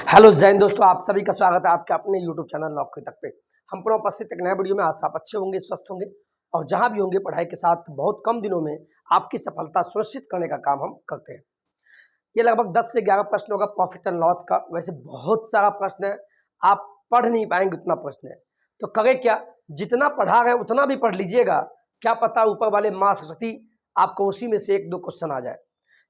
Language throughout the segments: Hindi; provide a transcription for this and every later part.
हेलो जैन दोस्तों, आप सभी का स्वागत है आपके अपने यूट्यूब चैनल नौकरी तक पे। हम पुनः उपस्थित एक नए वीडियो में। आज आप अच्छे होंगे, स्वस्थ होंगे और जहां भी होंगे पढ़ाई के साथ बहुत कम दिनों में आपकी सफलता सुनिश्चित करने का काम हम करते हैं। ये लगभग 10 से 11 प्रश्न होगा प्रॉफिट एंड लॉस का। वैसे बहुत सारा प्रश्न है, आप पढ़ नहीं पाएंगे उतना प्रश्न है। तो करें क्या, जितना पढ़ा गए उतना भी पढ़ लीजिएगा। क्या पता ऊपर वाले माँ सरस्वती आपको उसी में से 1-2 क्वेश्चन आ जाए।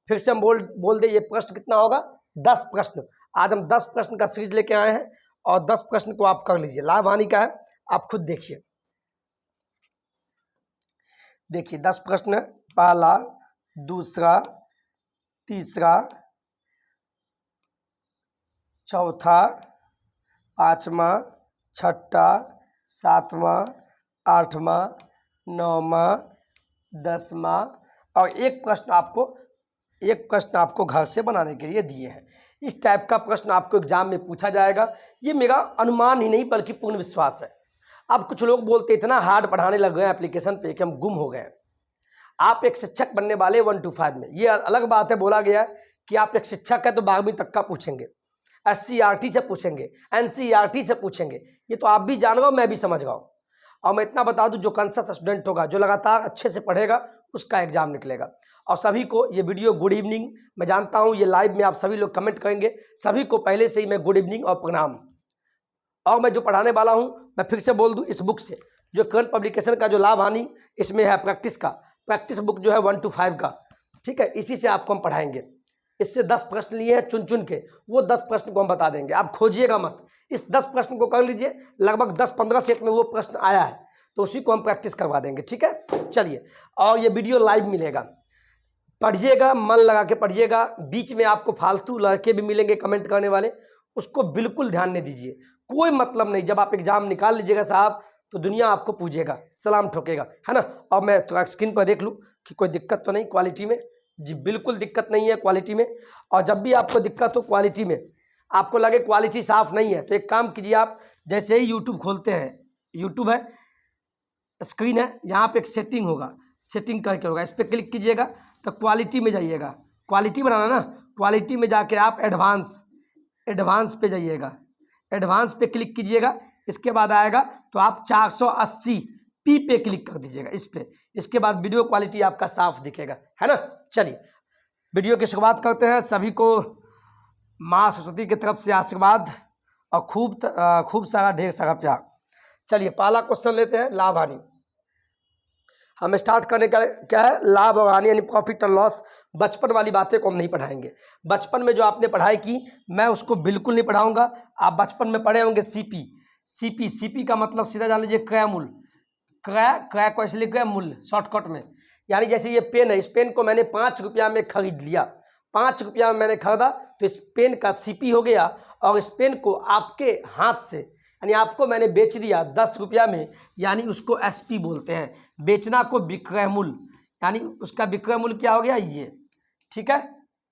फिर से हम बोल दे, ये प्रश्न कितना होगा, 10 प्रश्न। आज हम 10 प्रश्न का सीरीज लेके आए हैं और 10 प्रश्न को आप कर लीजिए। लाभ हानि का है, आप खुद देखिए। देखिए 10 प्रश्न, पहला, दूसरा, तीसरा, चौथा, पांचवा, छठा, सातवां, आठवां, नौवां, 10वां और एक प्रश्न आपको घर से बनाने के लिए दिए हैं। इस टाइप का प्रश्न आपको एग्जाम में पूछा जाएगा। ये मेरा अनुमान ही नहीं बल्कि पूर्ण विश्वास है। अब कुछ लोग बोलते इतना हार्ड पढ़ाने लग गए एप्लीकेशन पे कि हम गुम हो गए। आप एक शिक्षक बनने वाले 1 to 5 में, ये अलग बात है। बोला गया है कि आप एक शिक्षक है तो 12वीं तक का पूछेंगे, SCERT से पूछेंगे, NCERT से पूछेंगे। ये तो आप भी जान रहे हो, मैं भी समझ रहा हूँ। और मैं इतना बता दूं, जो कॉन्शियस स्टूडेंट होगा, जो लगातार अच्छे से पढ़ेगा, उसका एग्जाम निकलेगा। और सभी को ये वीडियो गुड इवनिंग। मैं जानता हूं ये लाइव में आप सभी लोग कमेंट करेंगे, सभी को पहले से ही मैं गुड इवनिंग और प्रणाम। और मैं जो पढ़ाने वाला हूं, मैं फिर से बोल दूं, इस बुक से जो करंट पब्लिकेशन का जो लाभ हानि इसमें है, प्रैक्टिस बुक जो है 1 to 5 का, ठीक है, इसी से आपको हम पढ़ाएंगे। इससे 10 प्रश्न लिए हैं चुन चुन के, वो 10 प्रश्न को हम बता देंगे। आप खोजिएगा मत, इस 10 प्रश्न को कर लीजिए। लगभग 10-15 सेट में वो प्रश्न आया है, तो उसी को हम प्रैक्टिस करवा देंगे, ठीक है। चलिए, और ये वीडियो लाइव मिलेगा, पढ़िएगा, मन लगा के पढ़िएगा। बीच में आपको फालतू लड़के भी मिलेंगे कमेंट करने वाले, उसको बिल्कुल ध्यान नहीं दीजिए। कोई मतलब नहीं, जब आप एग्जाम निकाल लीजिएगा साहब, तो दुनिया आपको पूछेगा, सलाम ठोकेगा, है ना। और मैं थोड़ा स्क्रीन पर देख लूँ कि कोई दिक्कत तो नहीं क्वालिटी में। जी बिल्कुल दिक्कत नहीं है क्वालिटी में। और जब भी आपको दिक्कत हो क्वालिटी में, आपको लगे क्वालिटी साफ नहीं है, तो एक काम कीजिए, आप जैसे ही यूट्यूब खोलते हैं, यूट्यूब है, स्क्रीन है, यहाँ पे एक सेटिंग होगा, सेटिंग करके होगा, इस पर क्लिक कीजिएगा तो क्वालिटी में जाइएगा। क्वालिटी बनाना ना, क्वालिटी में जाके आप एडवांस पे जाइएगा, एडवांस पे क्लिक कीजिएगा। इसके बाद आएगा तो आप 480p पे क्लिक कर दीजिएगा, इस पे। इसके बाद वीडियो क्वालिटी आपका साफ दिखेगा, है ना। चलिए वीडियो की शुरुआत करते हैं। सभी को माँ सरस्वती की तरफ से आशीर्वाद और खूब सारा ढेर सारा प्यार। चलिए पहला क्वेश्चन लेते हैं, लाभ हानि। हम स्टार्ट करने का क्या है, लाभ और हानि यानी प्रॉफिट और लॉस। बचपन वाली बातें को हम नहीं पढ़ाएंगे। बचपन में जो आपने पढ़ाई की, मैं उसको बिल्कुल नहीं पढ़ाऊंगा। आप बचपन में पढ़े होंगे सीपी का मतलब सीधा जान लीजिए क्रय मूल्य। क्रय को इसलिए क्रय मूल्य शॉर्टकट में, यानी जैसे ये पेन है, इस पेन को मैंने 5 रुपया में खरीद लिया, 5 रुपया में मैंने खरीदा, तो इस पेन का सीपी हो गया। और इस पेन को आपके हाथ से, यानी आपको मैंने बेच दिया 10 रुपया में, यानी उसको एसपी बोलते हैं। बेचना को विक्रय मूल्य, यानी उसका विक्रय मूल्य क्या हो गया, ये, ठीक है।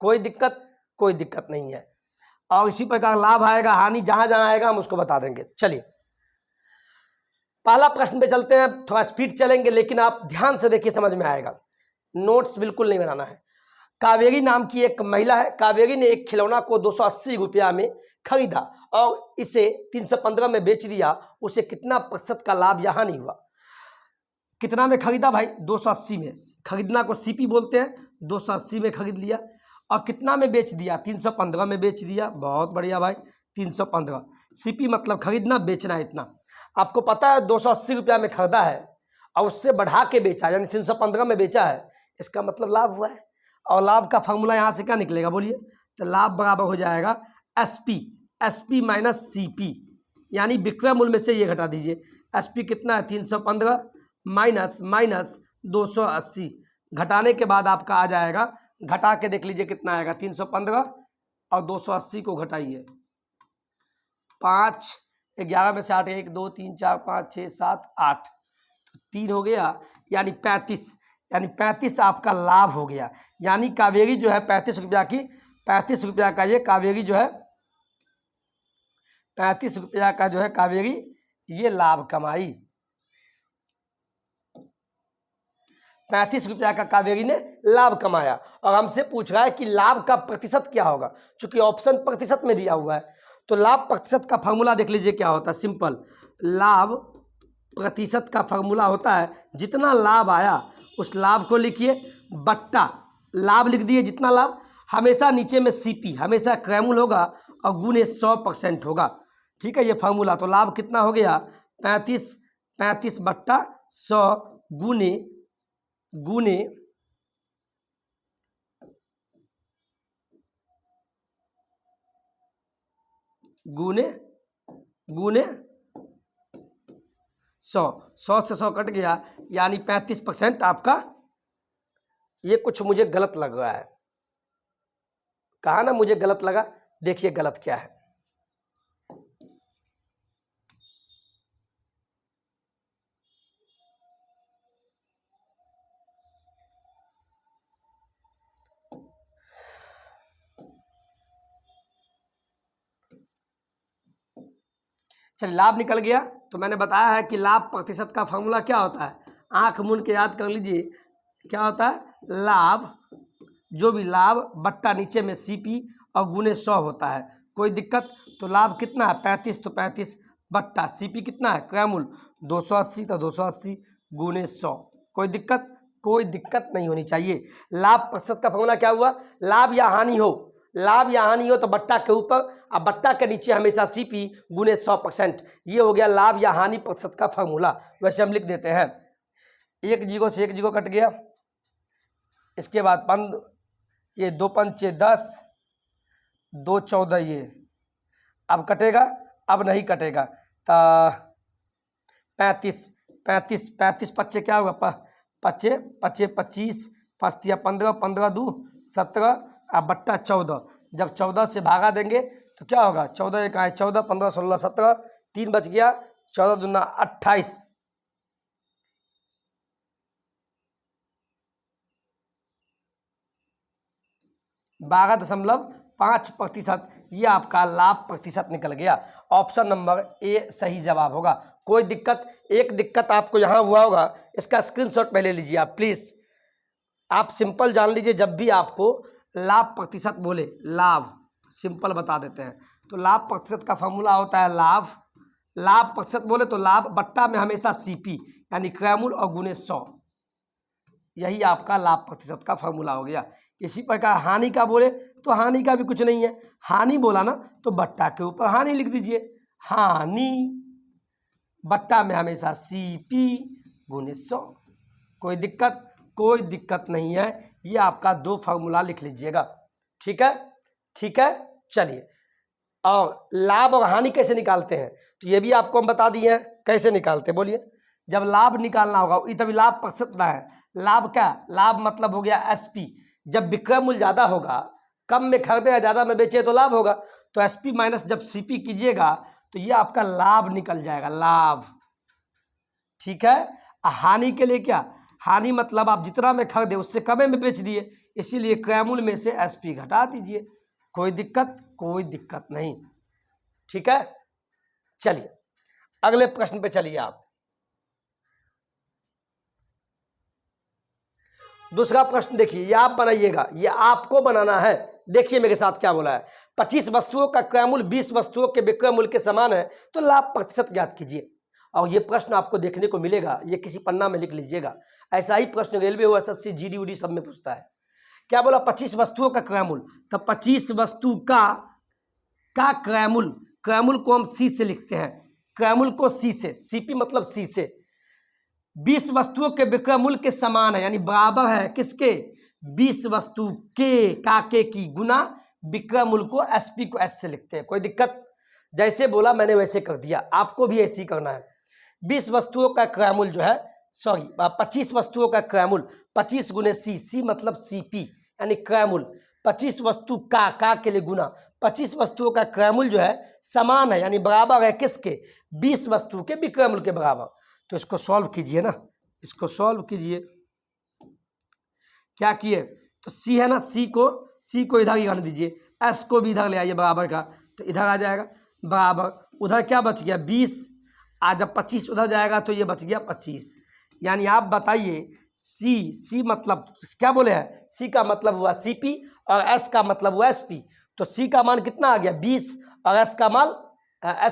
कोई दिक्कत नहीं है। और इसी प्रकार लाभ आएगा, हानि जहां जहां आएगा हम उसको बता देंगे। चलिए पहला प्रश्न पे चलते हैं। थोड़ा स्पीड चलेंगे लेकिन आप ध्यान से देखिए, समझ में आएगा। नोट्स बिल्कुल नहीं बनाना है। कावेरी नाम की एक महिला है। कावेरी ने एक खिलौना को 280 रुपया में खरीदा और इसे 315 में बेच दिया। उसे कितना प्रतिशत का लाभ या हानि हुआ। कितना में खरीदा भाई, 280 में। खरीदना को सीपी बोलते हैं। 280 में खरीद लिया और कितना में बेच दिया, 315 में बेच दिया। बहुत बढ़िया भाई, 315। सीपी मतलब खरीदना, बेचना इतना। आपको पता है 280 रुपया में खरीदा है और उससे बढ़ा के बेचा, यानी 315 में बेचा है, इसका मतलब लाभ हुआ है। और लाभ का फॉर्मूला यहाँ से क्या निकलेगा बोलिए, तो लाभ बराबर हो जाएगा एसपी माइनस सीपी, यानी विक्रय मूल्य में से ये घटा दीजिए। एसपी कितना है, 315 माइनस 280, घटाने के बाद आपका आ जाएगा, घटा के देख लीजिए कितना आएगा, 315 और 280 को घटाइए, 5, 11 में से 8, 1 2 3 4 5 6 7 8, 3 हो गया, यानी 35, यानी 35 आपका लाभ हो गया। यानी कावेरी जो है 35 रुपया की, 35 रुपया का ये कावेरी जो है, 35 रुपया का जो है कावेरी ये लाभ कमाई। 35 रुपया का कावेरी ने लाभ कमाया। और हमसे पूछ रहा है कि लाभ का प्रतिशत क्या होगा, चूंकि ऑप्शन प्रतिशत में दिया हुआ है, तो लाभ प्रतिशत का फार्मूला देख लीजिए क्या होता है, सिंपल। लाभ प्रतिशत का फार्मूला होता है जितना लाभ आया उस लाभ को लिखिए बट्टा लाभ लिख दिए जितना लाभ, हमेशा नीचे में सीपी हमेशा क्रैमुल होगा और गुने 100% होगा। ठीक है, ये फार्मूला। तो लाभ कितना हो गया 35 बट्टा 100 गुने गुने गुने गुने 100 से 100 कट गया, यानी 35% आपका। ये कुछ मुझे गलत लग रहा है, कहा ना मुझे गलत लगा, देखिए गलत क्या है। चलिए लाभ निकल गया। तो मैंने बताया है कि लाभ प्रतिशत का फॉर्मूला क्या होता है, आंख मूंद के याद कर लीजिए। क्या होता है, लाभ, जो भी लाभ बट्टा नीचे में सीपी और गुने 100 होता है। कोई दिक्कत? तो लाभ कितना है 35, तो 35 बट्टा सीपी कितना है क्रैमुल 280, तो 280 गुने 100। कोई दिक्कत? कोई दिक्कत नहीं होनी चाहिए। लाभ प्रतिशत का फॉर्मूला क्या हुआ, लाभ या हानि हो, लाभ या हानि हो तो बट्टा के ऊपर और बट्टा के नीचे हमेशा सीपी गुने 100%। ये हो गया लाभ या हानि प्रतिशत का फार्मूला। वैसे हम लिख देते हैं, एक जीरो से एक जीरो कट गया, इसके बाद पंद, ये 2 पंचे 10, 2 14, ये अब कटेगा, अब नहीं कटेगा। तो 35 पच्चे क्या होगा, पच्चे 25, 5 15, 15 2 17 और बट्टा 14। जब 14 से भागा देंगे तो क्या होगा, 14 एक आए 14, 15 16 17, 3 बच गया, 14 दूना 28। बारह दशमलव 5%, ये आपका लाभ प्रतिशत निकल गया। ऑप्शन नंबर ए सही जवाब होगा। कोई दिक्कत? एक दिक्कत आपको यहाँ हुआ होगा, इसका स्क्रीनशॉट पहले लीजिए आप प्लीज। आप सिंपल जान लीजिए, जब भी आपको लाभ प्रतिशत बोले, लाभ सिंपल बता देते हैं। तो लाभ प्रतिशत का फॉर्मूला होता है लाभ प्रतिशत बोले तो लाभ बट्टा में हमेशा सीपी यानी क्रैमुल और गुने 100, यही आपका लाभ प्रतिशत का फॉर्मूला हो गया। इसी प्रकार हानि का बोले तो हानि का भी कुछ नहीं है, हानि बोला ना तो बट्टा के ऊपर हानि लिख दीजिए, हानि बट्टा में हमेशा सीपी गुने 100। कोई दिक्कत? कोई दिक्कत नहीं है। ये आपका 2 फार्मूला लिख लीजिएगा। ठीक है, ठीक है। चलिए, और लाभ और हानि कैसे निकालते हैं तो ये भी आपको हम बता दिए हैं कैसे निकालते हैं। बोलिए, जब लाभ निकालना होगा तभी लाभ प्रतिशत ना है। लाभ क्या, लाभ मतलब हो गया एसपी। जब विक्रय मूल्य ज़्यादा होगा, कम में खरीदे या ज़्यादा में बेचे तो लाभ होगा। तो एसपी माइनस जब सीपी कीजिएगा तो ये आपका लाभ निकल जाएगा, लाभ। ठीक है। हानि के लिए क्या, हानि मतलब आप जितना में खरीदे उससे कम में बेच दिए, इसीलिए क्रयमूल्य में से एसपी घटा दीजिए। कोई दिक्कत? कोई दिक्कत नहीं। ठीक है, चलिए अगले प्रश्न पे चलिए आप। दूसरा प्रश्न देखिए, ये आप बनाइएगा, ये आपको बनाना है। देखिए मेरे साथ क्या बोला है, 25 वस्तुओं का क्रयमूल्य 20 वस्तुओं के विक्रय मूल्य के समान है तो लाभ प्रतिशत ज्ञात कीजिए। और ये प्रश्न आपको देखने को मिलेगा, ये किसी पन्ना में लिख लीजिएगा। ऐसा ही प्रश्न रेलवे हो, एसएससी, जीडी उडी सब में पूछता है। क्या बोला, 25 वस्तुओं का क्रयमूल्य, तो 25 वस्तु का क्रयमूल्य, क्रयमूल्य को हम सी से लिखते हैं, क्रयमूल्य को सी से, सीपी मतलब सी से 20 वस्तुओं के विक्रय मूल्य के समान है, यानी बराबर है किसके, 20 वस्तु के काके की गुना विक्रय मूल्य को एसपी को एस से लिखते हैं। कोई दिक्कत? जैसे बोला मैंने वैसे कर दिया, आपको भी ऐसे ही करना है। 20 वस्तुओं का क्रय मूल्य जो है, सॉरी 25 वस्तुओं का क्रय मूल्य 25 गुने सी, सी मतलब सीपी यानी क्रय मूल्य, 25 वस्तु का के लिए गुना 25 वस्तुओं का क्रय मूल्य जो है समान है यानी बराबर है किसके, 20 वस्तु के विक्रय मूल्य के बराबर। तो इसको सॉल्व कीजिए ना, इसको सॉल्व कीजिए। क्या किए, तो सी है ना, सी को इधर ही आने दीजिए, एस को भी इधर ले आइए बराबर का, तो इधर आ जाएगा बराबर। उधर क्या बच गया 20, आज जब 25 उधर जाएगा तो ये बच गया 25। यानी आप बताइए सी मतलब क्या बोले हैं, सी का मतलब हुआ सीपी और एस का मतलब हुआ एसपी। तो सी का मान कितना आ गया 20 और एस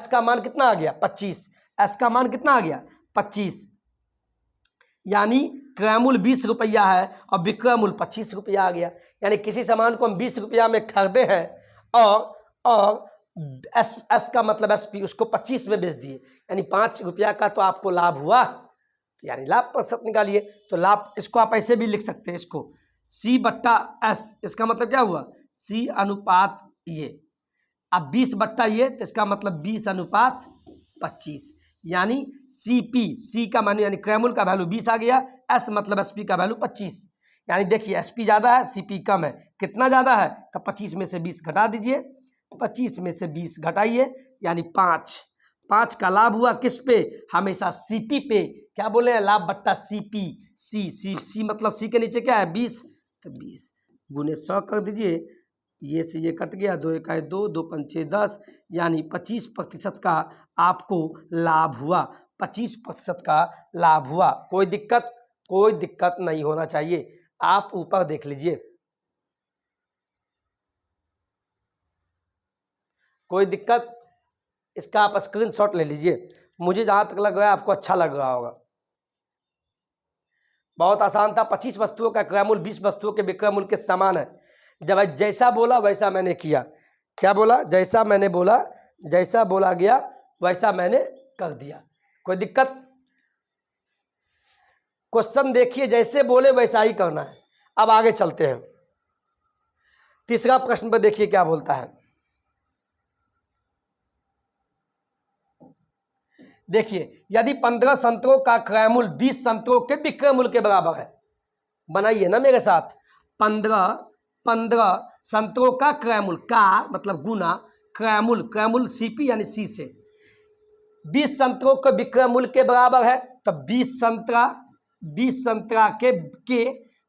का मान कितना आ गया 25, एस का मान कितना आ गया 25, यानी क्रय मूल्य 20 रुपया है और विक्रय मूल्य 25 रुपया आ गया। यानी किसी सामान को हम 20 रुपया में खरीदे हैं और एस का मतलब एसपी उसको 25 में बेच दिए, यानी 5 रुपया का तो आपको लाभ हुआ, तो यानी लाभ प्रतिशत निकालिए। तो लाभ इसको आप ऐसे भी लिख सकते हैं, इसको सी बट्टा एस, इसका मतलब क्या हुआ सी अनुपात ये, अब 20 बट्टा ये तो इसका मतलब 20 अनुपात 25, यानी सी का मान यानी क्रय मूल्य का वैल्यू 20 आ गया, एस मतलब एसपी का वैल्यू 25। यानी देखिए एसपी ज़्यादा है सीपी कम है, कितना ज़्यादा है तो 25 में से 20 घटा दीजिए, 25 में से 20 घटाइए यानी 5 का लाभ हुआ किस पे, हमेशा सीपी पे। क्या बोले हैं लाभ बट्टा सीपी, सी मतलब सी के नीचे क्या है 20, तो 20 गुने 100 कर दीजिए, ये से ये कट गया, 2 1 2, 2 5 10, यानी 25% का आपको लाभ हुआ, 25% का लाभ हुआ। कोई दिक्कत नहीं होना चाहिए। आप ऊपर देख लीजिए, कोई दिक्कत, इसका आप स्क्रीनशॉट ले लीजिए। मुझे जहाँ तक लग रहा है आपको अच्छा लग रहा होगा। बहुत आसान था, 25 वस्तुओं का क्रय मूल्य 20 वस्तुओं के विक्रय मूल्य के समान है। जब जैसा बोला वैसा मैंने किया, क्या बोला जैसा मैंने बोला, जैसा बोला गया वैसा मैंने कर दिया। कोई दिक्कत? क्वेश्चन देखिए, जैसे बोले वैसा ही करना है। अब आगे चलते हैं, तीसरा प्रश्न पर देखिए क्या बोलता है। देखिए यदि 15 संतरों का क्रय मूल्य 20 संतरों के विक्रय मूल्य के बराबर है, बनाइए ना मेरे साथ, 15 संतरों का क्रय मूल्य का मतलब गुना क्रय मूल्य सीपी यानी सी से 20 संतरों के विक्रय मूल्य के बराबर है, तब 20 संतरा के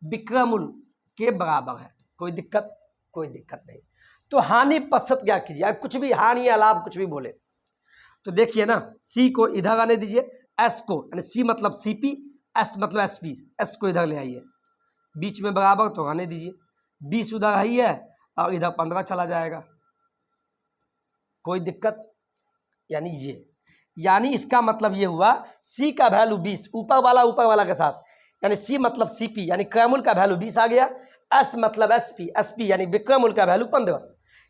विक्रय मूल्य के बराबर है। कोई दिक्कत नहीं। तो हानि प्रतिशत क्या कीजिए, कुछ भी हानि या लाभ कुछ भी बोले तो देखिए ना, सी को इधर आने दीजिए, एस को यानी सी मतलब सीपी, एस मतलब एसपी, एस को इधर ले आइए, बीच में बराबर तो आने दीजिए, 20 उधर ही है और इधर 15 चला जाएगा। कोई दिक्कत? यानी इसका मतलब ये हुआ सी का वैल्यू 20 ऊपर वाला के साथ, यानी सी मतलब सीपी यानी क्रय मूल्य का वैल्यू 20 आ गया, एस मतलब एसपी यानी विक्रय मूल्य का वैल्यू 15,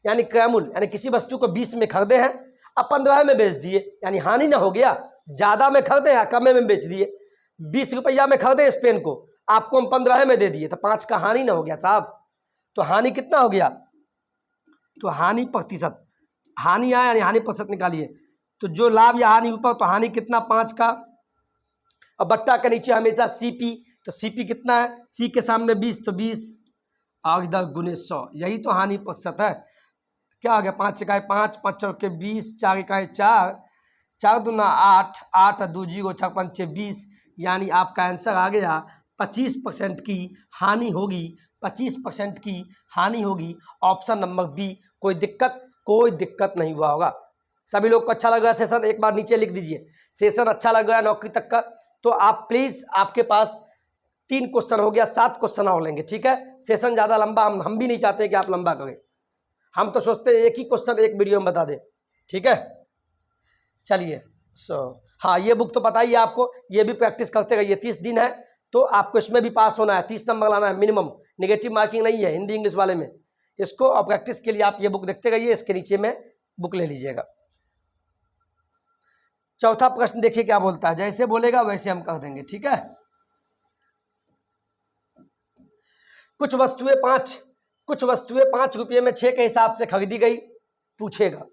यानी क्रय मूल्य यानी किसी वस्तु को 20 में खरीदे हैं अब 15 में बेच दिए, यानी हानि ना हो गया। ज़्यादा में खरीदे या कम में बेच दिए, 20 रुपया में खरीदे इस पेन को, आपको हम 15 में दे दिए, तो 5 का हानि ना हो गया साहब। तो हानि कितना हो गया, तो हानि प्रतिशत, हानि आया यानी हानि प्रतिशत निकालिए, तो जो लाभ या हानि ऊपर, तो हानि कितना 5 का, और बट्टा के नीचे हमेशा सीपी, तो सीपी कितना है, सी के सामने 20 तो 20 और इधर गुने 100, यही तो हानि प्रतिशत है। क्या आ गया 5 इकाई 5, 5 चौके 20, 4 इकाई 4, 4 दूना 8, 8 2 0 6 5 20, यानी आपका आंसर आ गया 25% की हानि होगी, 25% की हानि होगी, ऑप्शन नंबर बी। कोई दिक्कत नहीं हुआ होगा। सभी लोग को अच्छा लग रहा है सेशन, एक बार नीचे लिख दीजिए सेशन अच्छा लग रहा है नौकरी तक का। तो आप प्लीज़, आपके पास 3 क्वेश्चन हो गया, 7 क्वेश्चन और लेंगे, ठीक है। सेशन ज़्यादा लंबा हम भी नहीं चाहते कि आप लंबा करें, हम तो सोचते हैं एक ही क्वेश्चन एक वीडियो में बता दें, ठीक है। चलिए हाँ, ये बुक तो पता ही है आपको, ये भी प्रैक्टिस करते रहिए, 30 दिन है तो आपको इसमें भी पास होना है, 30 नंबर लाना है मिनिमम, नेगेटिव मार्किंग नहीं है हिंदी इंग्लिश वाले में। इसको और प्रैक्टिस के लिए आप ये बुक देखते रहिए, इसके नीचे में बुक ले लीजिएगा। चौथा प्रश्न देखिए क्या बोलता है, जैसे बोलेगा वैसे हम कर देंगे, ठीक है। कुछ वस्तुएं 5 रुपये में 6 के हिसाब से खरीदी गई, पूछेगा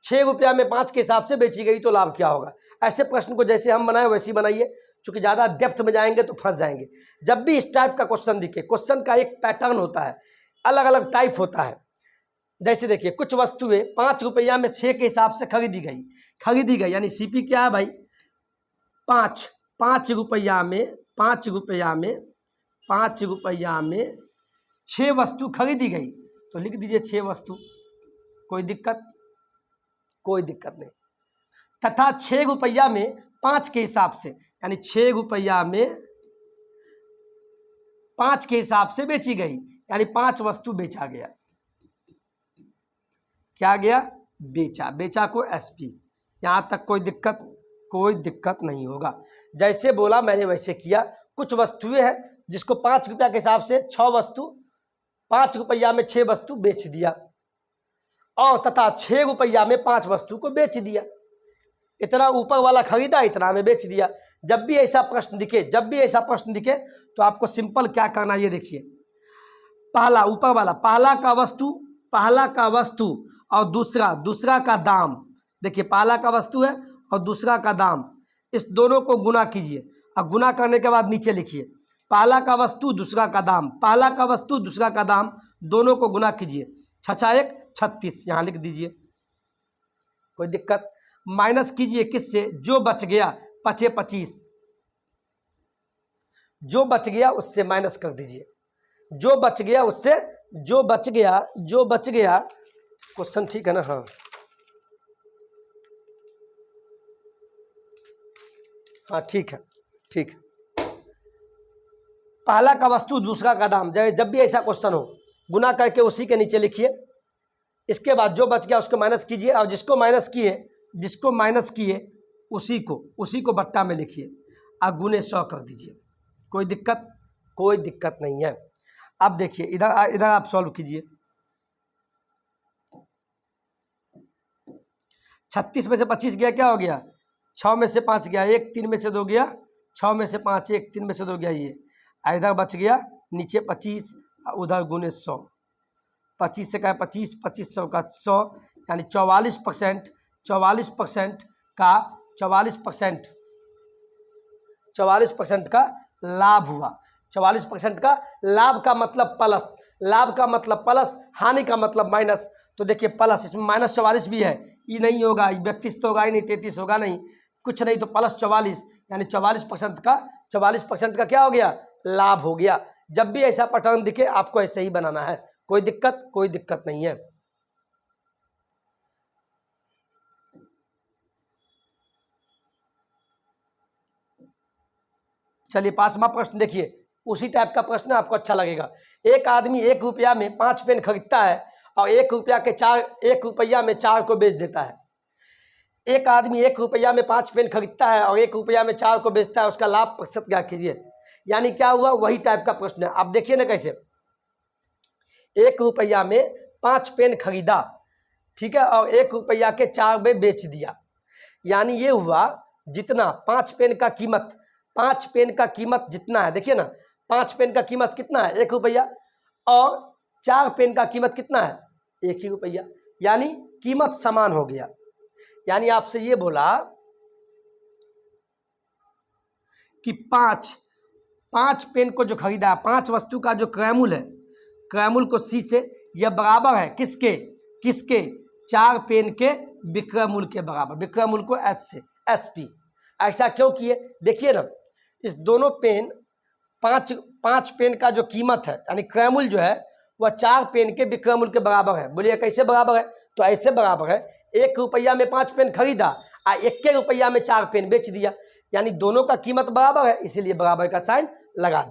6 रुपया में 5 के हिसाब से बेची गई तो लाभ क्या होगा। ऐसे प्रश्न को जैसे हम बनाए वैसे ही बनाइए, क्योंकि ज़्यादा डेप्थ में जाएंगे तो फंस जाएंगे। जब भी इस टाइप का क्वेश्चन दिखे, क्वेश्चन का एक पैटर्न होता है, अलग अलग टाइप होता है। जैसे देखिए, कुछ वस्तुएं 5 रुपया में 6 के हिसाब से खरीदी गई, यानी सीपी क्या है भाई 5 रुपया में 6 वस्तु खरीदी गई, तो लिख दीजिए 6 वस्तु, कोई दिक्कत नहीं। तथा 6 रुपया में 5 के हिसाब से, यानी 6 रुपया में 5 के हिसाब से बेची गई, यानी 5 वस्तु बेचा गया। क्या गया बेचा, बेचा को SP। यहाँ तक कोई दिक्कत नहीं होगा। जैसे बोला मैंने वैसे किया। कुछ वस्तुएं हैं जिसको 5 रुपया के हिसाब से 6 वस्तु 5 रुपया में 6 वस्तु बेच दिया, और तथा 6 रुपया में 5 वस्तु को बेच दिया। इतना ऊपर वाला खरीदा, इतना में बेच दिया। जब भी ऐसा प्रश्न दिखे तो आपको सिंपल क्या करना, ये देखिए, पहला ऊपर वाला पहला का वस्तु और दूसरा का दाम। देखिए पहला का वस्तु है और दूसरा का दाम, इस दोनों को गुना कीजिए और गुना करने के बाद नीचे लिखिए पहला का वस्तु दूसरा का दाम, पहला का वस्तु दूसरा का दाम, दोनों को गुना कीजिए। 6 1 36 यहाँ लिख दीजिए, कोई दिक्कत। माइनस कीजिए किससे, जो बच गया 5 25, जो बच गया उससे माइनस कर दीजिए, जो बच गया क्वेश्चन ठीक है ना? हाँ ठीक है। पहला का वस्तु दूसरा का दाम, जब भी ऐसा क्वेश्चन हो गुना करके उसी के नीचे लिखिए। इसके बाद जो बच गया उसको माइनस कीजिए, और जिसको माइनस किए उसी को बट्टा में लिखिए और गुने 100 कर दीजिए। कोई दिक्कत नहीं है। अब देखिए इधर आप सॉल्व कीजिए। 36 में से 25 गया, क्या हो गया? 6 में से 5 गया 1, 3 में से 2 गया, 6 में से 5 1, 3 में से 2 गया ये। इधर बच गया नीचे 25, उधर गुने 100। 25 से का 25, 25 100 का 100, यानी 44% का लाभ हुआ। 44% का लाभ का मतलब प्लस, हानि का मतलब माइनस। तो देखिए प्लस, इसमें -44 भी है, ये नहीं होगा, 32 तो होगा ही नहीं, 33 होगा नहीं, कुछ नहीं, तो +44, यानी 44% का क्या हो गया? लाभ हो गया। जब भी ऐसा पैटर्न दिखे आपको ऐसे ही बनाना है। कोई दिक्कत नहीं है। चलिए 5वां प्रश्न देखिए, उसी टाइप का प्रश्न आपको अच्छा लगेगा। एक आदमी 1 रुपया में 5 पेन खरीदता है और 1 रुपया में 4 को बेच देता है। एक आदमी 1 रुपया में 5 पेन खरीदता है और 1 रुपया में 4 को बेचता है, उसका लाभ प्रतिशत क्या कीजिए। यानी क्या हुआ, वही टाइप का प्रश्न है। आप देखिए ना कैसे, 1 रुपया में 5 पेन खरीदा, ठीक है, और 1 रुपया के 4 में बेच दिया। यानी ये हुआ जितना 5 पेन का कीमत जितना है, देखिए ना 5 पेन का कीमत कितना है? 1 रुपया, और 4 पेन का कीमत कितना है? 1 ही रुपया, यानी कीमत समान हो गया। यानी आपसे ये बोला कि 5 पेन को जो खरीदा है, 5 वस्तु का जो क्रयमूल को C से, यह बराबर है किसके 4 पेन के विक्रय मूल्य के बराबर, विक्रय मूल्य को S से SP। ऐसा क्यों किए? देखिए ना, इस दोनों पेन 5 पेन का जो कीमत है, यानी क्रयमूल्य जो है वह 4 पेन के विक्रय मूल्य के बराबर है। बोलिए कैसे बराबर है? तो ऐसे बराबर है, 1 रुपया में 5 पेन खरीदा और 1 रुपया में 4 पेन बेच दिया, यानी दोनों का कीमत बराबर है, इसीलिए बराबर का साइन लगा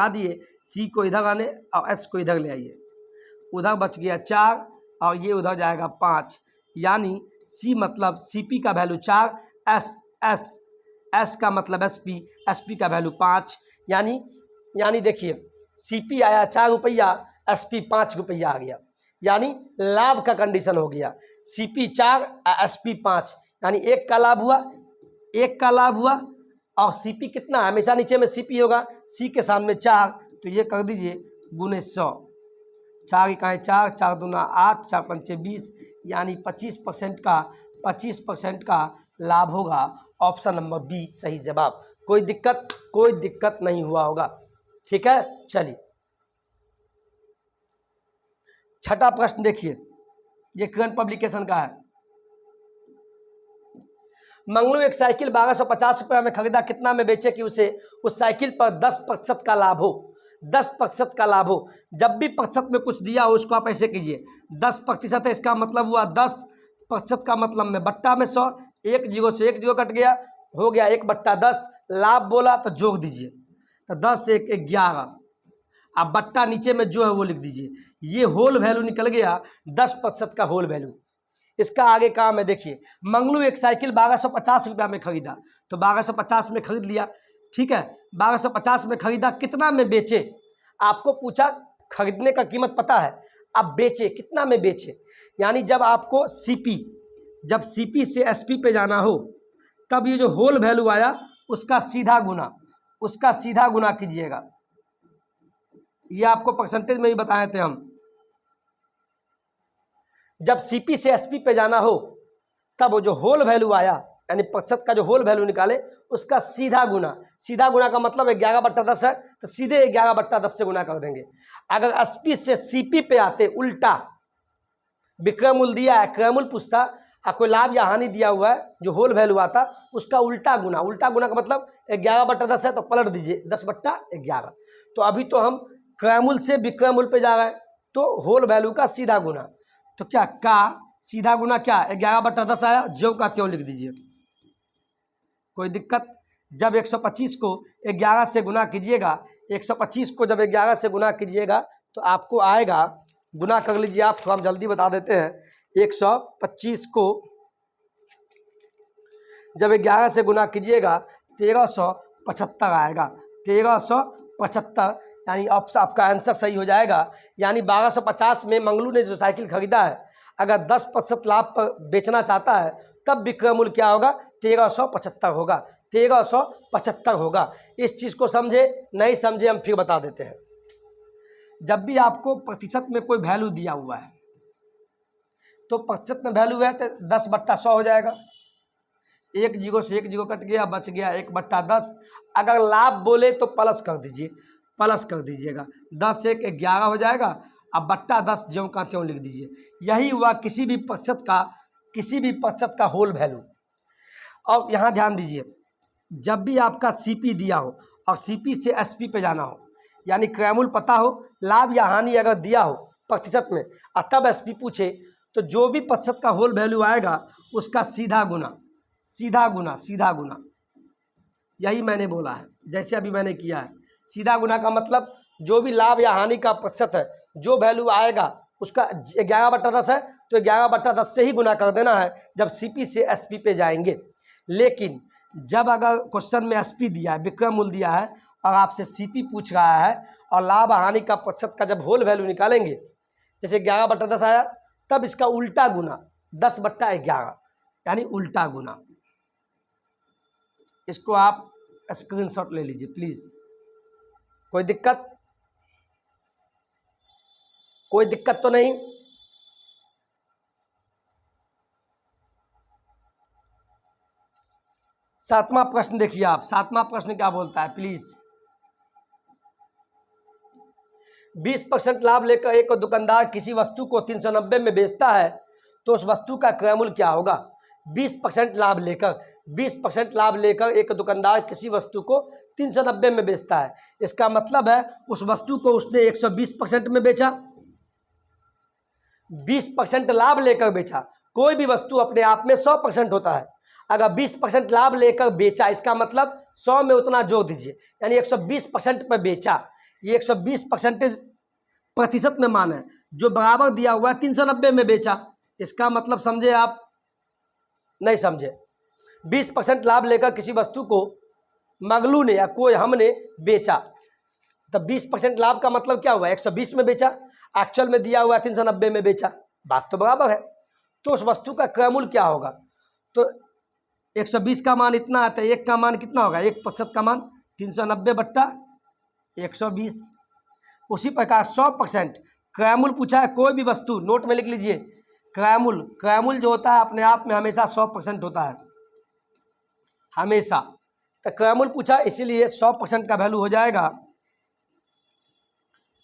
दिए। C को इधर आने और S को इधर ले आइए, उधर बच गया 4 और ये उधर जाएगा 5, यानी C मतलब CP का वैल्यू 4, S का मतलब SP का वैल्यू 5। यानी देखिए CP आया 4 रुपया, SP 5 रुपया आ गया, यानी लाभ का कंडीशन हो गया। CP 4 SP 5, यानी 1 का लाभ हुआ और CP कितना, हमेशा नीचे में CP होगा, C के सामने 4, तो ये कर दीजिए गुने 100। 4 इकाई 4, 4 दूना 8, 4 पंचे 20, यानी 25% का लाभ होगा। ऑप्शन नंबर बी सही जवाब। कोई दिक्कत नहीं हुआ होगा, ठीक है। चलिए 6ठा प्रश्न देखिए, ये करंट पब्लिकेशन का है। मंगलू एक साइकिल 1250 रुपये में खरीदा, कितना में बेचे कि उसे उस साइकिल पर 10% का लाभ हो। 10% का लाभ हो, जब भी प्रतिशत में कुछ दिया हो उसको आप ऐसे कीजिए, 10% है, इसका मतलब हुआ 10% का मतलब में बट्टा में 100, 1 0 से 1 0 कट गया, हो गया 1/10। लाभ बोला तो जोड़ दीजिए, तो 10 1 11, अब बट्टा नीचे में जो है वो लिख दीजिए। ये होल वैल्यू निकल गया 10% का होल वैल्यू। इसका आगे काम है, देखिए मंगलू एक साइकिल 1250 रुपया में खरीदा, तो 1250 में खरीद लिया, ठीक है। 1250 में खरीदा, कितना में बेचे? आपको पूछा खरीदने का कीमत पता है, अब बेचे कितना में बेचे? यानी जब आपको जब सीपी से एसपी पे जाना हो, तब ये जो होल वैल्यू आया उसका सीधा गुना कीजिएगा। ये आपको परसेंटेज में ही बताए थे हम। जब सीपी से एसपी पे जाना हो, तब वो जो होल वैल्यू आया, यानी प्रतिशत का जो होल वैल्यू निकाले, उसका सीधा गुना का मतलब 11/10 है, तो सीधे 11/10 से गुना कर देंगे। अगर एसपी से सीपी पे आते उल्टा, विक्रय मूल्य दिया है, क्रय मूल्य पूछता, और कोई लाभ या हानि दिया हुआ है, जो होल वैल्यू आता उसका उल्टा गुना का मतलब 11/10 है, तो पलट दीजिए 10/11। तो अभी तो हम क्रय मूल्य से विक्रय मूल्य पे जा रहे हैं, तो होल वैल्यू का सीधा गुना, तो क्या का सीधा गुना क्या 11/10 आया, ज्यों का त्यों लिख दीजिए। कोई दिक्कत? जब 125 को 11 से गुना कीजिएगा, 125 को जब 11 से गुना कीजिएगा तो आपको आएगा, गुना कर लीजिए आप, तो हम जल्दी बता देते हैं। 125 को जब 11 से गुना कीजिएगा 1375 आएगा, 1375, यानी आपका आंसर सही हो जाएगा। यानी 1250 में मंगलू ने जो साइकिल खरीदा है, अगर 10% लाभ पर बेचना चाहता है, तब विक्रय मूल्य क्या होगा? 1375 होगा, 1375 होगा। इस चीज़ को समझे, नहीं समझे हम फिर बता देते हैं। जब भी आपको प्रतिशत में कोई वैल्यू दिया हुआ है, तो प्रतिशत में वैल्यू है तो 10/100 हो जाएगा। 1 जीरो से 1 जीरो कट गया, बच गया 1/10। अगर लाभ बोले तो प्लस कर दीजिएगा, 10 1 11 हो जाएगा। अब /10 ज्यों का त्यों लिख दीजिए। यही हुआ किसी भी प्रतिशत का होल वैल्यू। और यहाँ ध्यान दीजिए, जब भी आपका सीपी दिया हो और सीपी से एसपी पे जाना हो, यानी क्रय मूल्य पता हो, लाभ या हानि अगर दिया हो प्रतिशत में, और तब एसपी पूछे, तो जो भी प्रतिशत का होल वैल्यू आएगा उसका सीधा गुना। यही मैंने बोला है, जैसे अभी मैंने किया है। सीधा गुना का मतलब जो भी लाभ या हानि का प्रतिशत है, जो वैल्यू आएगा उसका 11/10 है, तो 11/10 से ही गुना कर देना है जब सीपी से एसपी पे जाएंगे। लेकिन जब अगर क्वेश्चन में एसपी दिया है, विक्रय मूल्य दिया है, और आपसे सीपी पूछ रहा है, और लाभ हानि का प्रतिशत का जब होल वैल्यू निकालेंगे, जैसे 11/10 आया, तब इसका उल्टा गुना 10/11, यानी उल्टा गुना। इसको आप स्क्रीनशॉट ले लीजिए प्लीज। कोई दिक्कत तो नहीं? सातवां प्रश्न देखिए आप, सातवां प्रश्न क्या बोलता है प्लीज। 20% लाभ लेकर एक दुकानदार किसी वस्तु को 390 में बेचता है, तो उस वस्तु का क्रय मूल्य क्या होगा? 20% लाभ लेकर एक दुकानदार किसी वस्तु को 390 में बेचता है। इसका मतलब है उस वस्तु को उसने 120% में बेचा, 20% लाभ लेकर बेचा। कोई भी वस्तु अपने आप में 100% होता है। अगर 20% लाभ लेकर बेचा, इसका मतलब 100 में उतना जोड़ दीजिए, यानी 120% पर बेचा। ये 120% प्रतिशत में मान है, जो बराबर दिया हुआ है 390 में बेचा। इसका मतलब समझे आप? नहीं समझे? 20% लाभ लेकर किसी वस्तु को मंगलू ने या कोई हमने बेचा, तब 20% लाभ का मतलब क्या हुआ? 120 में बेचा, एक्चुअल में दिया हुआ 390 में बेचा, बात तो बराबर है। तो उस वस्तु का क्रय मूल्य क्या होगा? तो 120 का मान इतना आता है, एक का मान कितना होगा? 1% का मान 390/120। उसी प्रकार 100% क्रय मूल्य पूछा है, कोई भी वस्तु, नोट में लिख लीजिए, क्रय मूल्य जो होता है अपने आप में हमेशा 100% होता है, हमेशा। तो क्रय मूल्य पूछा, इसीलिए 100% का वैल्यू हो जाएगा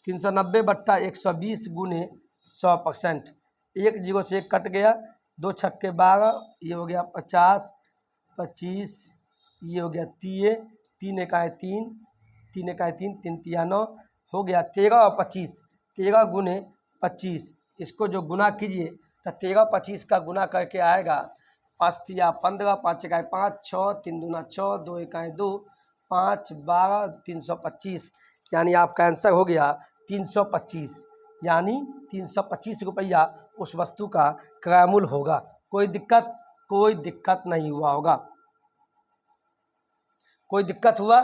390/120 गुने 100%। 1 जीरो से 1 कट गया, 2 छक्के 12, ये हो गया 50, 25, ये हो गया 30, 3 एकाएँ 3, 3 एकाएँ 3, 3 तिया 9, हो गया 13 और 25, 13 गुने 25। इसको जो गुना कीजिए तो 13 25 का गुना करके आएगा 5 तिया 15, 5 एकाएँ 5, 6, 3 दूना 6, 2 एकाएँ 2, 5 12, 325। यानी आपका आंसर हो गया 325, यानी 325 रुपया उस वस्तु का क्रय मूल्य होगा। कोई दिक्कत नहीं हुआ होगा। कोई दिक्कत हुआ?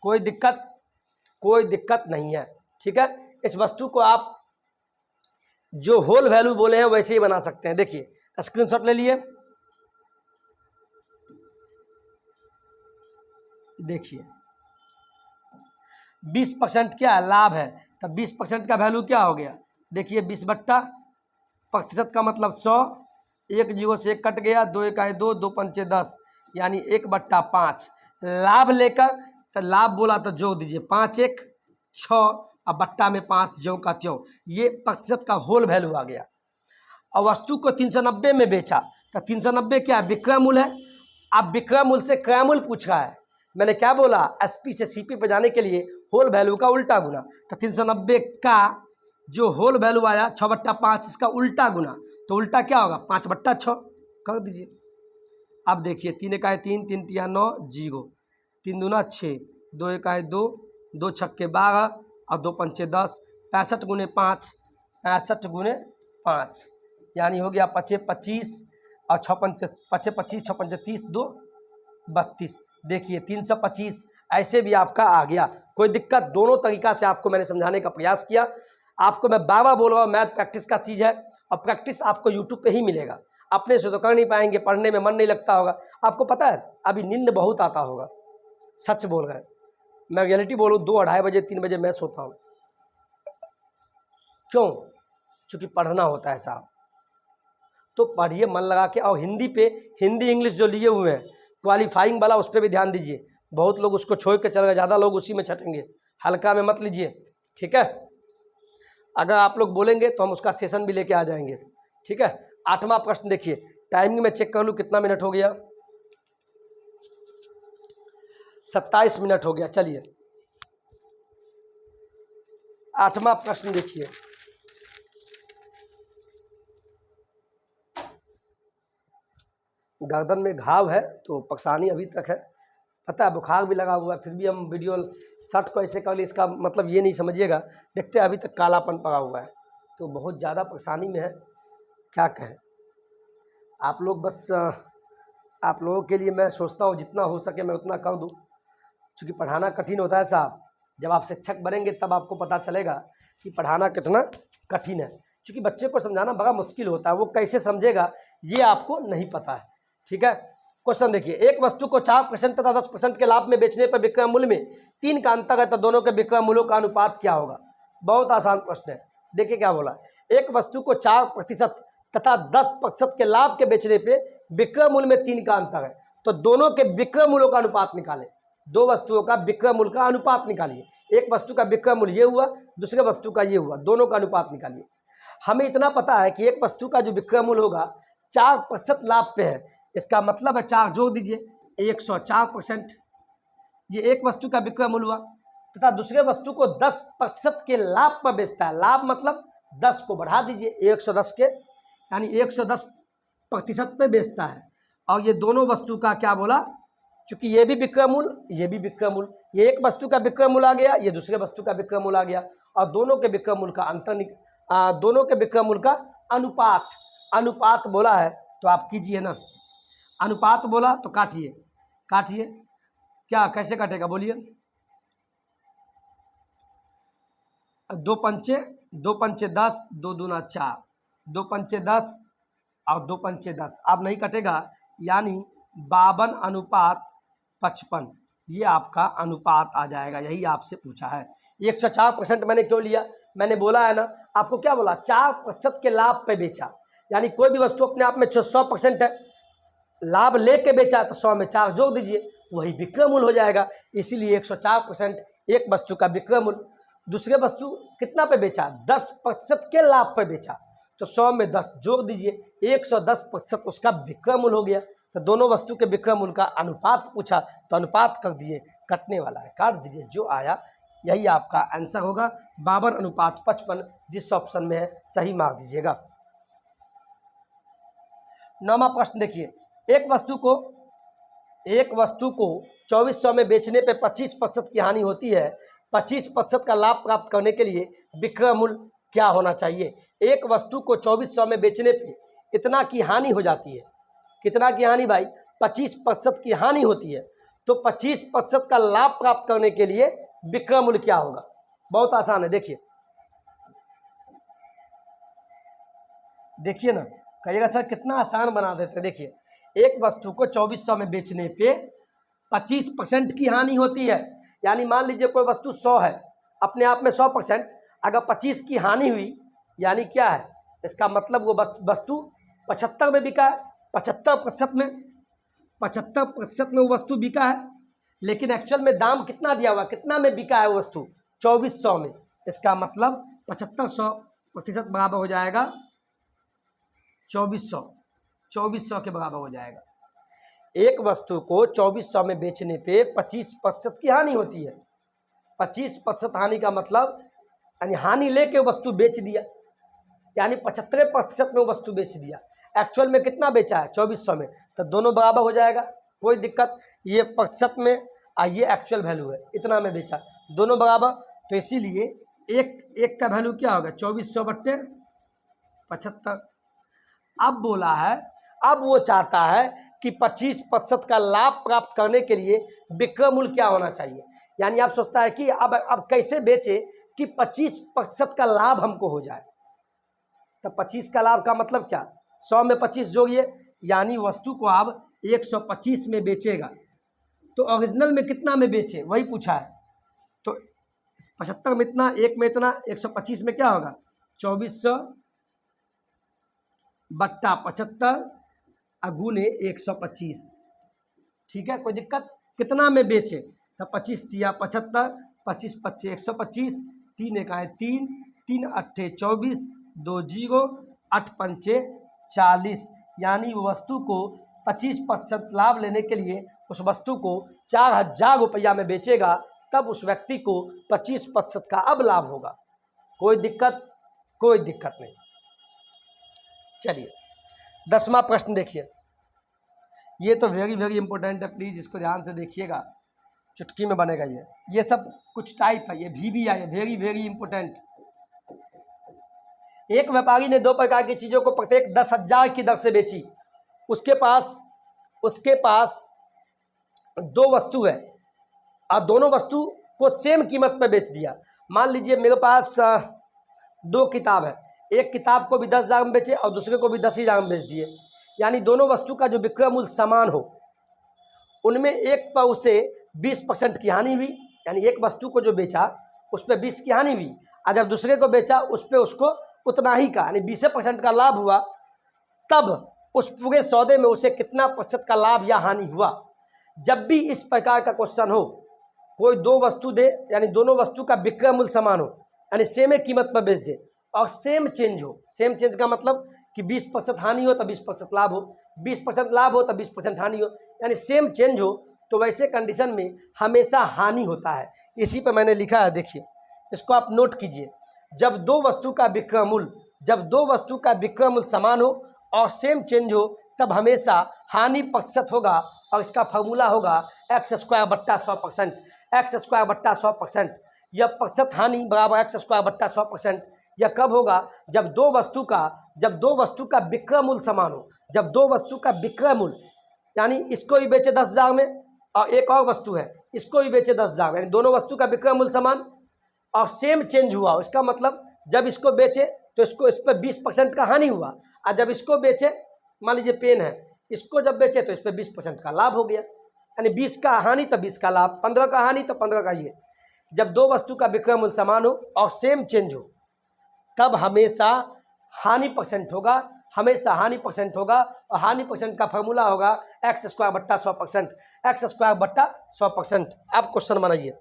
कोई दिक्कत नहीं है। ठीक है, इस वस्तु को आप जो होल वैल्यू बोले हैं वैसे ही बना सकते हैं। देखिए स्क्रीनशॉट ले लिए, देखिए 20% क्या लाभ है, तब 20% का वैल्यू क्या हो गया? देखिए 20/प्रतिशत का मतलब 100, 1 0 से 1 कट गया, 2 1 2, 2 5 10, यानी 1/5। लाभ लेकर तो लाभ बोला तो जोड़ दीजिए, 5 1 6 और बट्टा में 5 ज्यों का त्यों, ये प्रतिशत का होल वैल्यू आ गया। और वस्तु को 390 में बेचा, तो 390 क्या है? विक्रय मूल्य है। अब विक्रय मूल्य से क्रय मूल्य पूछ रहा है। मैंने क्या बोला? एसपी से सीपी पे जाने के लिए होल वैल्यू का उल्टा गुना, तो 390 का जो होल वैल्यू आया 6/5, इसका उल्टा गुना, तो उल्टा क्या होगा? 5/6 कर दीजिए। अब देखिए 3 1 3, 3 3 9 0, 3 दूना 6, 2 1 2, 2 छक्के 12 और 2 पंचे 10, 65 गुने 5, 65 गुने 5, यानी हो गया 25 25 और 6 पंचे 25 25, 6 पंचे 30, 2 32। देखिए 325 ऐसे भी आपका आ गया। कोई दिक्कत? दोनों तरीका से आपको मैंने समझाने का प्रयास किया। आपको मैं बार बार बोल रहा हूँ, मैथ प्रैक्टिस का चीज़ है और प्रैक्टिस आपको यूट्यूब पे ही मिलेगा। अपने से तो कर नहीं पाएंगे, पढ़ने में मन नहीं लगता होगा। आपको पता है अभी नींद बहुत आता होगा, सच बोल रहे हैं, मैं रियलिटी बोलूँ, 2 2:30 बजे 3 बजे मैं सोता हूँ। क्यों? चूँकि पढ़ना होता है साहब। तो पढ़िए मन लगा के, और हिंदी इंग्लिश जो लिए हुए हैं क्वालिफाइंग वाला, उस पर भी ध्यान दीजिए। बहुत लोग उसको छोड़ के चल गए, ज़्यादा लोग उसी में छटेंगे, हल्का में मत लीजिए। ठीक है, अगर आप लोग बोलेंगे तो हम उसका सेशन भी लेके आ जाएंगे। ठीक है, 8वां प्रश्न देखिए, टाइमिंग में चेक कर लूँ कितना मिनट हो गया, 27 मिनट हो गया। चलिए 8वां प्रश्न देखिए, गर्दन में घाव है तो परेशानी अभी तक है, पता है बुखार भी लगा हुआ है, फिर भी हम वीडियो शर्ट को ऐसे कर लिए, इसका मतलब ये नहीं समझिएगा। देखते हैं अभी तक कालापन पड़ा हुआ है, तो बहुत ज़्यादा परेशानी में है, क्या कहें। आप लोग बस आप लोगों के लिए मैं सोचता हूँ जितना हो सके मैं उतना कर दूँ, क्योंकि पढ़ाना कठिन होता है साहब। जब आप शिक्षक बनेंगे तब आपको पता चलेगा कि पढ़ाना कितना कठिन है, क्योंकि बच्चे को समझाना बड़ा मुश्किल होता है, वो कैसे समझेगा ये आपको नहीं पता है। ठीक है, क्वेश्चन देखिए, एक वस्तु को 4% तथा 10% के लाभ में बेचने पर विक्रय मूल्य में 3 का अंतर है, तो दोनों के विक्रय मूल्यों का अनुपात क्या होगा? बहुत आसान प्रश्न है। देखिए क्या बोला, एक वस्तु को 4% तथा 10% के लाभ के बेचने पे विक्रय मूल्य में 3 का अंतर है, तो दोनों के विक्रय मूल्यों का अनुपात निकालें। दो वस्तुओं का विक्रय मूल्य का अनुपात निकालिए। एक वस्तु का विक्रय मूल्य ये हुआ, दूसरे वस्तु का ये हुआ, दोनों का अनुपात निकालिए। हमें इतना पता है कि एक वस्तु का जो विक्रय मूल्य होगा 4% लाभ पे है, इसका मतलब है 4 जोड़ दीजिए, 104%, ये एक वस्तु का विक्रय मूल्य हुआ, तथा दूसरे वस्तु को 10% के लाभ पर बेचता है। लाभ मतलब 10 को बढ़ा दीजिए 110 के, यानी 110% पे बेचता है। और ये दोनों वस्तु का क्या बोला, चूंकि ये भी विक्रय मूल्य, ये भी विक्रय मूल्य, ये एक वस्तु का विक्रय मूल्य आ गया, ये दूसरे वस्तु का विक्रय मूल्य आ गया, और दोनों के विक्रय मूल्य का दोनों के विक्रय मूल्य का अनुपात बोला है, तो आप कीजिए ना। अनुपात बोला तो काटिए, क्या कैसे काटेगा बोलिए? 2 पंचे 10, 2 दूना 4, 2 पंचे 10 और 2 पंचे 10, अब नहीं कटेगा, यानी 52:55, ये आपका अनुपात आ जाएगा। यही आपसे पूछा है। 104% मैंने क्यों लिया? मैंने बोला है ना आपको, क्या बोला, 4% के लाभ पे बेचा, यानी कोई भी वस्तु अपने आप में 100% है, लाभ लेके बेचा तो 100 में 4 जोड़ दीजिए, वही विक्रय मूल्य हो जाएगा। इसीलिए 104% एक वस्तु का विक्रय मूल्य। दूसरे वस्तु कितना पे बेचा? 10% के लाभ पे बेचा, तो 100 में 10 जोड़ दीजिए, 110% उसका विक्रय मूल्य हो गया। तो दोनों वस्तु के विक्रय मूल्य का अनुपात पूछा, तो अनुपात कर दिए, कटने वाला है, काट दीजिए, जो आया यही आपका आंसर होगा, 52:55, जिस ऑप्शन में है सही मार्क दीजिएगा। 9वां प्रश्न देखिए, एक वस्तु को एक वस्तु को 2400 में बेचने पे 25% की हानि होती है, 25% का लाभ प्राप्त करने के लिए विक्रय मूल्य क्या होना चाहिए। एक वस्तु को 2400 में बेचने पे इतना की हानि हो जाती है, कितना की हानि भाई, 25% की हानि होती है, तो 25% का लाभ प्राप्त करने के लिए विक्रय मूल्य क्या होगा। बहुत आसान है, देखिए देखिए ना, कहिएगा सर कितना आसान बना देते हैं। देखिए, एक वस्तु को 2400 में बेचने पे 25% की हानि होती है, यानी मान लीजिए कोई वस्तु 100 है, अपने आप में 100%, अगर 25 की हानि हुई यानी क्या है, इसका मतलब वो वस्तु 75 में बिका है, 75% में 75% में वो वस्तु बिका है, लेकिन एक्चुअल में दाम कितना दिया हुआ, कितना में बिका है वो वस्तु, 2400 में। इसका मतलब 75% बराबर हो जाएगा 2400 के बराबर हो जाएगा। एक वस्तु को 2400 में बेचने पे 25% की हानि होती है। 25% हानि का मतलब यानी हानि लेके वस्तु बेच दिया, यानी 75% में वो वस्तु बेच दिया। एक्चुअल में कितना बेचा है, 2400 में, तो दोनों बराबर हो जाएगा, कोई दिक्कत, ये प्रतिशत में और ये एक्चुअल वैल्यू है, इतना में बेचा, दोनों बराबर। तो इसीलिए एक का वैल्यू क्या होगा, 2400 बट्टे 75। अब बोला है, अब वो चाहता है कि 25% का लाभ प्राप्त करने के लिए विक्रय मूल्य क्या होना चाहिए। यानी आप सोचता है कि अब कैसे बेचे कि 25% का लाभ हमको हो जाए। तो 25 का लाभ का मतलब क्या, 100 में 25 जोड़िए, यानी वस्तु को आप 125 में बेचेगा। तो ओरिजिनल में कितना में बेचे वही पूछा है, तो 75 में इतना, एक में इतना, 125 में क्या होगा, 2400 बट्टा 75 गुने 125। ठीक है, कोई दिक्कत, कितना में बेचे, तो 25 दिया 75, 25 25 125, 3 एक आए 3, 3 अट्ठे 24, 2 जीरो, 8 पंचे 40, यानी वो वस्तु को 25% लाभ लेने के लिए उस वस्तु को 4000 रुपया में बेचेगा, तब उस व्यक्ति को 25% का अब लाभ होगा। कोई दिक्कत, कोई दिक्कत नहीं। चलिए 10वां प्रश्न देखिए, ये तो वेरी इंपॉर्टेंट है, प्लीज इसको ध्यान से देखिएगा, चुटकी में बनेगा ये सब कुछ टाइप है, ये भी है, ये वेरी इंपॉर्टेंट। एक व्यापारी ने 2 प्रकार की चीजों को प्रत्येक 10,000 की दर से बेची। उसके पास 2 वस्तु है और दोनों वस्तु को सेम कीमत पर बेच दिया। मान लीजिए मेरे पास 2 किताब है, एक किताब को भी 10,000 में बेचे और दूसरे को भी 10,000 में बेच दिए, यानी दोनों वस्तु का जो विक्रय मूल्य समान हो, उनमें एक पर उसे 20% की हानि हुई, यानी एक वस्तु को जो बेचा उस पर 20 की हानि हुई, और जब दूसरे को बेचा उस पर उसको उतना ही का यानी 20% का लाभ हुआ, तब उस पूरे सौदे में उसे कितना प्रतिशत का लाभ या हानि हुआ। जब भी इस प्रकार का क्वेश्चन हो, कोई 2 वस्तु दे, यानी दोनों वस्तु का विक्रय मूल्य समान हो, यानी सेम कीमत पर बेच दे, और सेम चेंज हो, सेम चेंज का मतलब कि 20% हानि हो तो 20% लाभ हो, 20% लाभ हो तो 20% हानि हो, यानी सेम चेंज हो, तो वैसे कंडीशन में हमेशा हानि होता है। इसी पर मैंने लिखा है, देखिए इसको आप नोट कीजिए। जब दो वस्तु का विक्रय मूल्य समान हो और सेम चेंज हो, तब हमेशा हानि प्रतिशत होगा, और इसका फॉर्मूला होगा x² बट्टा 100%। x² बट्टा 100%, यह प्रतिशत हानि बराबर x² बट्टा 100%। यह कब होगा, जब दो वस्तु का विक्रय मूल्य समान हो। जब दो वस्तु का विक्रय मूल्य, यानी इसको भी बेचे 10,000 में और एक और वस्तु है इसको भी बेचे 10,000, यानी दोनों वस्तु का विक्रय मूल्य समान और सेम चेंज हुआ। इसका मतलब जब इसको बेचे तो इस पर 20% का हानि हुआ, और जब इसको बेचे, मान लीजिए पेन है, इसको जब बेचे तो इस पर 20% का लाभ हो गया, यानी 20 का हानि तो 20 का लाभ, 15 का हानि तो 15 का ये। जब दो वस्तु का विक्रय मूल्य समान हो और सेम चेंज हो, तब हमेशा हानि परसेंट होगा, और हानि परसेंट का फॉर्मूला होगा x² बट्टा 100%। x² बट्टा 100%। आप क्वेश्चन बनाइए।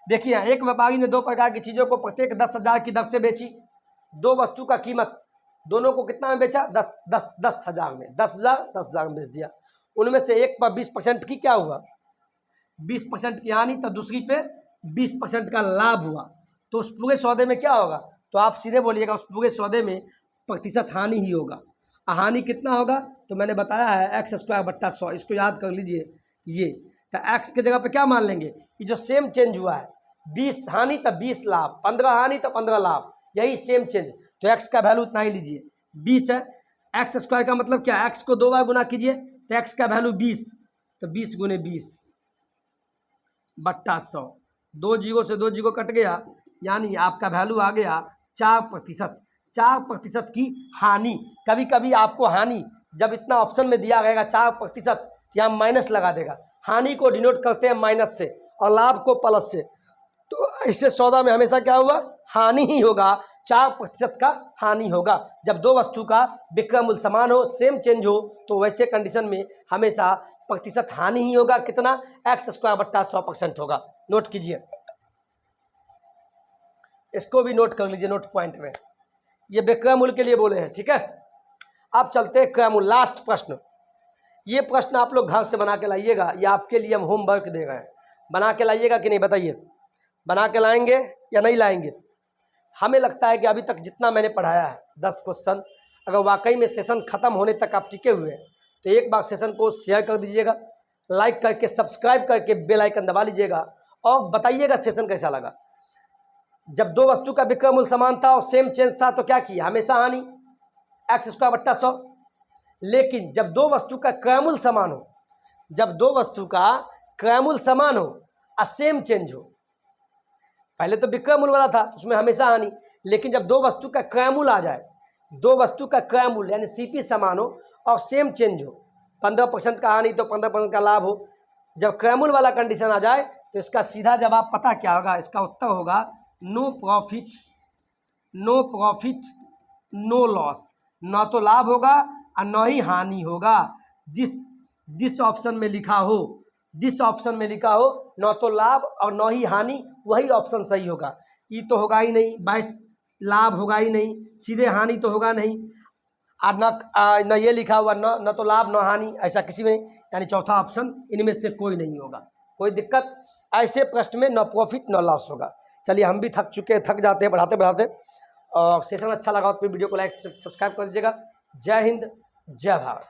देखिए, एक व्यापारी ने 2 प्रकार की चीजों को प्रत्येक 10,000 की दर से बेची। दो वस्तु का कीमत दोनों को कितना में बेचा, 10,000 में, 10,000 में बेच दिया। उनमें से एक पर 20% की क्या हुआ, 20% की हानि, तो दूसरी पे 20% का लाभ हुआ। तो उस पूरे सौदे में क्या होगा, तो आप सीधे बोलिएगा उस पूरे सौदे में प्रतिशत हानि ही होगा। हानि कितना होगा, तो मैंने बताया है एक्स स्क्वायर बट्टा 100, इसको याद कर लीजिए। ये तो एक्स के जगह पे क्या मान लेंगे, ये जो सेम चेंज हुआ है 20 हानि तो 20 लाभ, 15 हानि तो 15 लाभ, यही सेम चेंज। तो एक्स का वैल्यू उतना ही लीजिए 20 है। एक्स स्क्वायर का मतलब क्या, एक्स को 2 बार गुना कीजिए तो एक्स का वैल्यू 20, तो 20 गुने 20 बट्टा 100, 2 जीरो से 2 जीरो कट गया, यानी आपका वैल्यू आ गया 4%। 4% की हानि। कभी कभी आपको हानि जब इतना ऑप्शन में दिया रहेगा 4%, तो यहाँ माइनस लगा देगा। हानि को डिनोट करते हैं माइनस से और लाभ को प्लस से। तो ऐसे सौदा में हमेशा क्या हुआ, हानि ही होगा, 4% का हानि होगा। जब दो वस्तु का विक्रय मूल्य समान हो, सेम चेंज हो, तो वैसे कंडीशन में हमेशा प्रतिशत हानि ही होगा। कितना, एक्स स्क्वायर बट्टा 100% होगा। नोट कीजिए, इसको भी नोट कर लीजिए नोट पॉइंट में। ये विक्रय मूल्य के लिए बोले हैं, ठीक है। अब चलते हैं क्रय मूल्य, लास्ट प्रश्न। ये प्रश्न आप लोग घर से बना के लाइएगा, ये आपके लिए हम होमवर्क दे रहे हैं। बना के लाइएगा कि नहीं बताइए, बना के लाएंगे या नहीं लाएंगे। हमें लगता है कि अभी तक जितना मैंने पढ़ाया है 10 क्वेश्चन, अगर वाकई में सेशन ख़त्म होने तक आप टिके हुए हैं तो एक बार सेशन को शेयर कर दीजिएगा, लाइक करके सब्सक्राइब करके बेल आइकन दबा लीजिएगा और बताइएगा सेशन कैसा लगा। जब दो वस्तु का विक्रय मूल्य समान था और सेम चेंज था तो क्या किया, हमेशा हानि, एक्स स्क्वायर बट्टा 100। लेकिन जब दो वस्तु का क्रय मूल्य समान हो, जब दो वस्तु का क्रय मूल्य समान हो और सेम चेंज हो, पहले तो विक्रय मूल्य वाला था उसमें हमेशा हानि, लेकिन जब दो वस्तु का क्रय मूल्य आ जाए, दो वस्तु का क्रय मूल्य यानी सीपी समान हो और सेम चेंज हो, 15% का हानि तो 15% का लाभ हो, जब क्रय मूल्य वाला कंडीशन आ जाए तो इसका सीधा जवाब पता क्या होगा, इसका उत्तर होगा नो प्रॉफिट नो लॉस। न तो लाभ होगा और न ही हानि होगा। जिस ऑप्शन में लिखा हो, जिस ऑप्शन में लिखा हो न तो लाभ और न ही हानि, वही ऑप्शन सही होगा। ये तो होगा ही नहीं, 22 लाभ होगा ही नहीं, सीधे हानि तो होगा नहीं, और न ये लिखा हुआ न तो लाभ न हानि, ऐसा किसी में, यानी चौथा ऑप्शन इनमें से कोई नहीं होगा। कोई दिक्कत, ऐसे प्रश्न में न प्रॉफिट न लॉस होगा। चलिए, हम भी थक चुके हैं, थक जाते हैं पढ़ाते पढ़ाते। और सेशन अच्छा लगा तो वीडियो को लाइक सब्सक्राइब कर दीजिएगा। जय हिंद, जय भारत।